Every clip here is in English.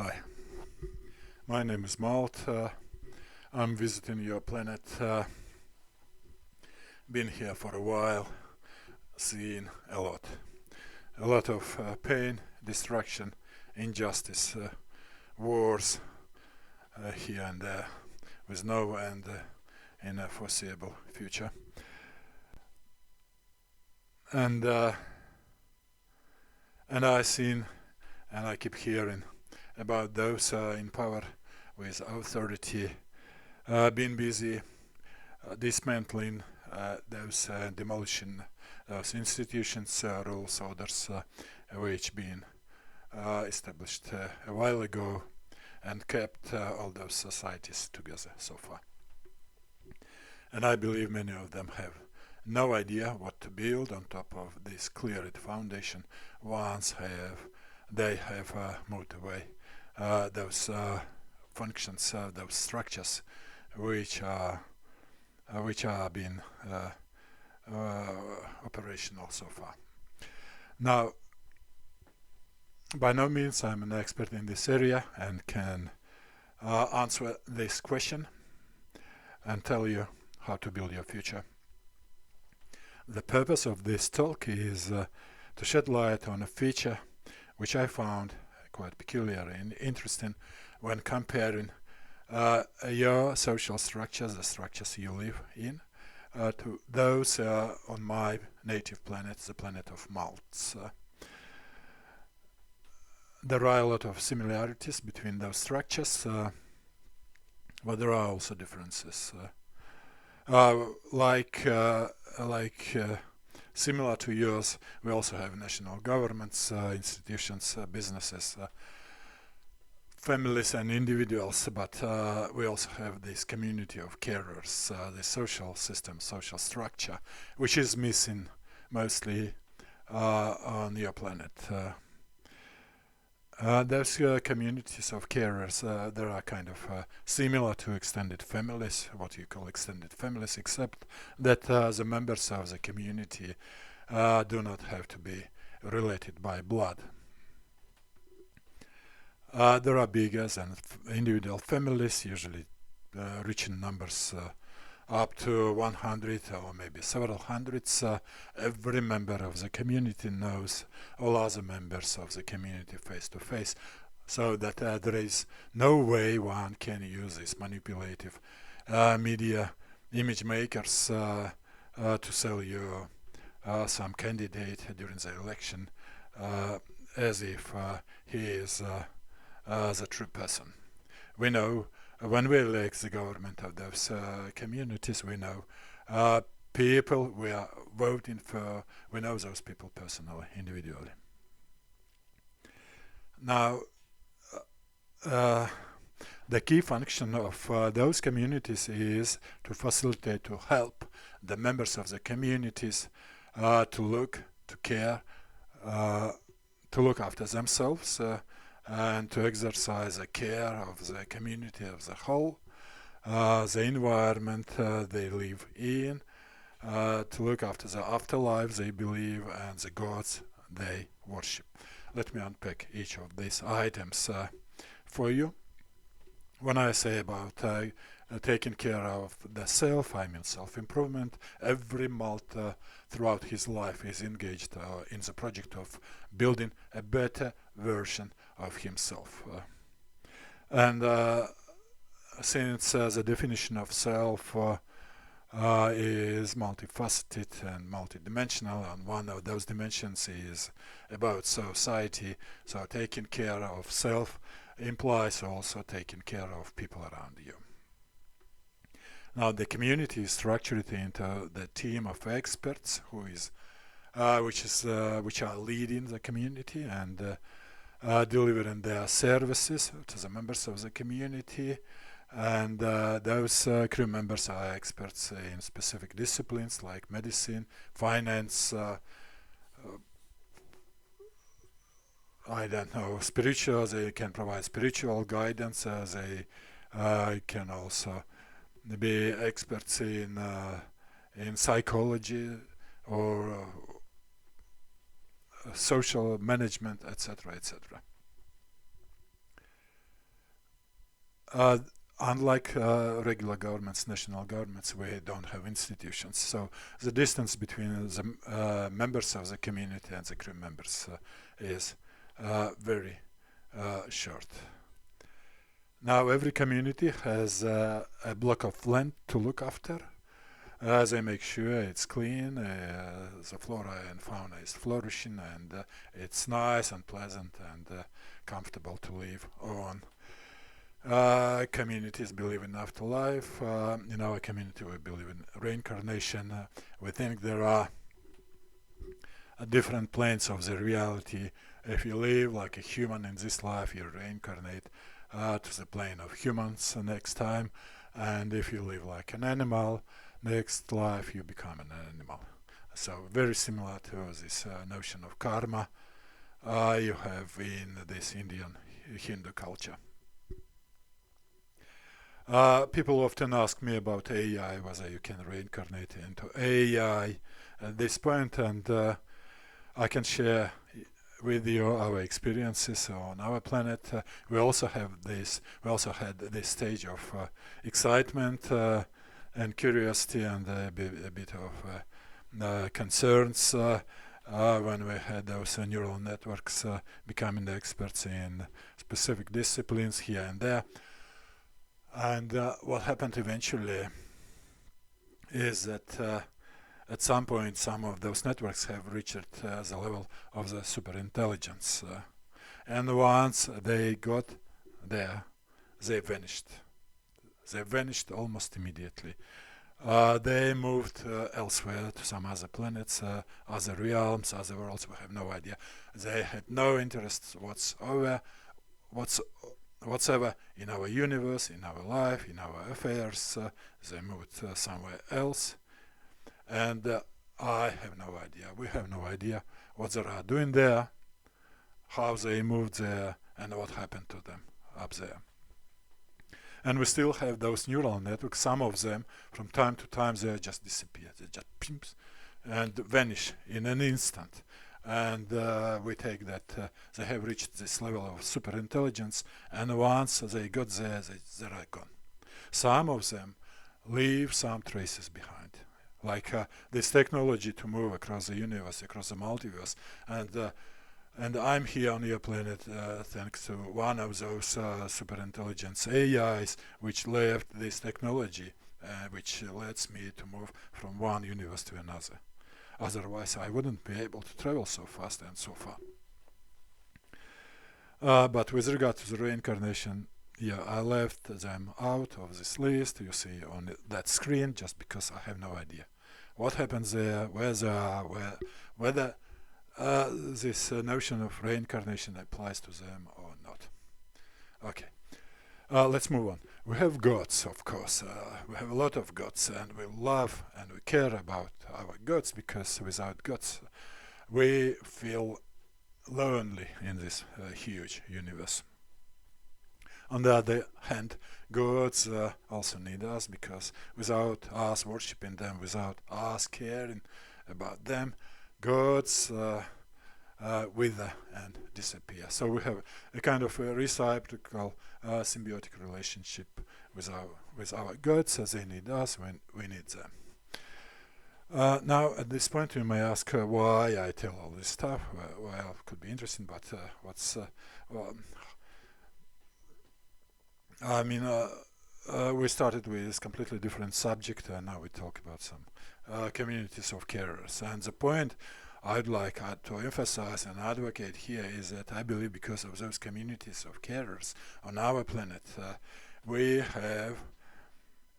Hi, my name is Malt. I'm visiting your planet. Been here for a while, seen a lot of pain, destruction, injustice, wars here and there, with no end in a foreseeable future. And I seen and I keep hearing about those in power with authority being busy dismantling those demolishing those institutions, rules, orders which been established a while ago and kept all those societies together so far. And I believe many of them have no idea what to build on top of this cleared foundation once they have moved away those functions, those structures which are being operational so far. Now, by no means I'm an expert in this area and can answer this question and tell you how to build your future. The purpose of this talk is to shed light on a feature which I found quite peculiar and interesting when comparing your social structures, the structures you live in, to those on my native planet, the planet of Malts. There are a lot of similarities between those structures, but there are also differences. Similar to yours, we also have national governments, institutions, businesses, families and individuals, but we also have this community of carers, the social system, social structure, which is missing mostly on your planet. Those communities of carers, they are kind of similar to extended families, what you call extended families, except that the members of the community do not have to be related by blood. There are bigger than individual families, usually reaching numbers up to 100 or maybe several hundreds. Every member of the community knows all other members of the community face to face, so that there is no way one can use these manipulative media image makers to sell you some candidate during the election as if he is the true person. We know when we elect the government of those communities, we know people we are voting for, we know those people personally, individually. Now, the key function of those communities is to facilitate, to help the members of the communities to look, to care, to look after themselves, and to exercise a care of the community as a whole, the environment they live in, to look after the afterlife they believe and the gods they worship. Let me unpack each of these items for you. When I say about taking care of the self, I mean self-improvement. Every Malta throughout his life is engaged in the project of building a better version of himself. Since the definition of self is multifaceted and multidimensional, and one of those dimensions is about society, so taking care of self implies also taking care of people around you. Now, the community is structured into the team of experts which are leading the community and delivering their services to the members of the community, and those crew members are experts in specific disciplines like medicine, finance, spiritual. They can provide spiritual guidance. They can also be experts in psychology or social management, etc., etc. uh, unlike regular governments, national governments, we don't have institutions. So the distance between the members of the community and the crew members is very short. Now every community has a block of land to look after. They make sure it's clean, the flora and fauna is flourishing, and it's nice and pleasant and comfortable to live on. Communities believe in afterlife. In our community, we believe in reincarnation. We think there are different planes of the reality. If you live like a human in this life, you reincarnate to the plane of humans next time, and if you live like an animal, next life you become an animal. So very similar to this notion of karma you have in this Indian Hindu culture. People often ask me about AI, whether you can reincarnate into AI at this point, and I can share with you our experiences on our planet. We also had this stage of excitement and curiosity and a bit of concerns when we had those neural networks becoming experts in specific disciplines here and there. And what happened eventually is that at some point some of those networks have reached the level of the superintelligence. And once they got there, they vanished. They vanished almost immediately. They moved elsewhere to some other planets, other realms, other worlds, we have no idea. They had no interest whatsoever in our universe, in our life, in our affairs. They moved somewhere else. And I have no idea, we have no idea what they are doing there, how they moved there, and what happened to them up there. And we still have those neural networks. Some of them, from time to time, they just disappear. They just pimps and vanish in an instant. And we take that they have reached this level of superintelligence, and once they got there, they are gone. Some of them leave some traces behind, like this technology to move across the universe, across the multiverse, and I'm here on your planet thanks to one of those superintelligence AIs which left this technology, which lets me to move from one universe to another. Otherwise, I wouldn't be able to travel so fast and so far. But with regard to the reincarnation, yeah, I left them out of this list. You see on that screen, just because I have no idea what happens there, where they are, whether this notion of reincarnation applies to them or not. Okay, let's move on. We have gods, of course. We have a lot of gods, and we love and we care about our gods, because without gods we feel lonely in this huge universe. On the other hand, gods also need us, because without us worshipping them, without us caring about them, gods wither and disappear. So we have a kind of a reciprocal symbiotic relationship with our gods, as they need us when we need them. Now, at this point, you may ask why I tell all this stuff. Well, it could be interesting, but we started with this completely different subject, and now we talk about some communities of carers. And the point I'd like to emphasize and advocate here is that I believe because of those communities of carers on our planet, we have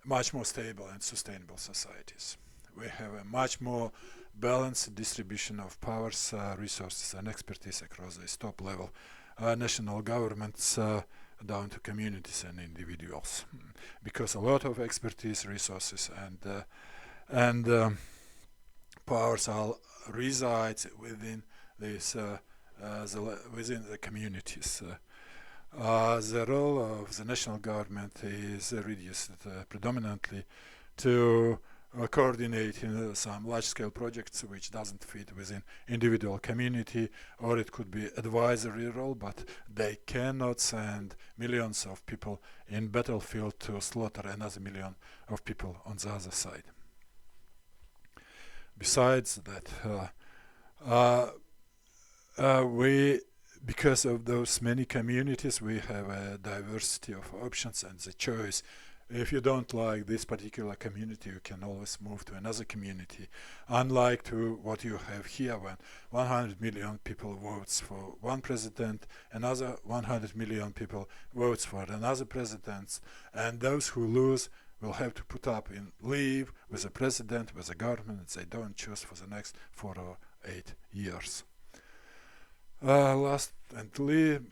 much more stable and sustainable societies. We have a much more balanced distribution of powers, resources and expertise across this top level national governments down to communities and individuals, because a lot of expertise, resources and powers all resides within this within the communities. The role of the national government is reduced predominantly to coordinating some large-scale projects which doesn't fit within individual community, or it could be advisory role, but they cannot send millions of people in battlefield to slaughter another million of people on the other side. Besides that, because of those many communities, we have a diversity of options and the choice. If you don't like this particular community, you can always move to another community. Unlike to what you have here, when 100 million people votes for one president, another 100 million people votes for another president, and those who lose will have to put up in leave with the president, with the government they don't choose for the next 4 or 8 years. Last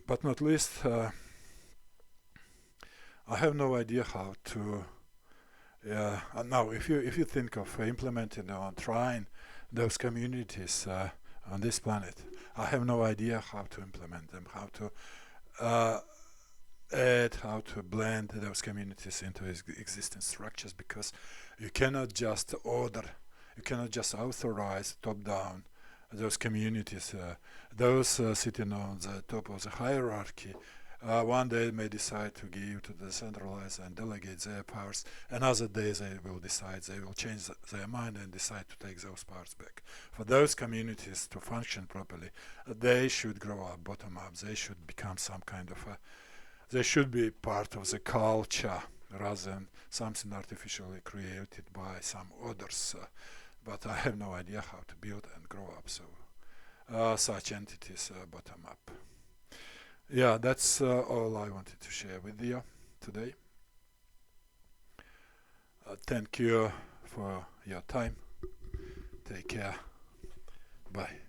but not least, I have no idea how to. Now, if you think of implementing or trying those communities on this planet, I have no idea how to implement them, how to add, how to blend those communities into existing structures, because you cannot just authorize top-down those communities, those sitting on the top of the hierarchy. One day may decide to give to the centralized and delegate their powers. Another day they will decide, they will change their mind and decide to take those powers back. For those communities to function properly, they should grow up bottom up. They should become some kind of they should be part of the culture rather than something artificially created by some others. But I have no idea how to build and grow up such entities bottom up. Yeah, that's all I wanted to share with you today. Thank you for your time. Take care. Bye.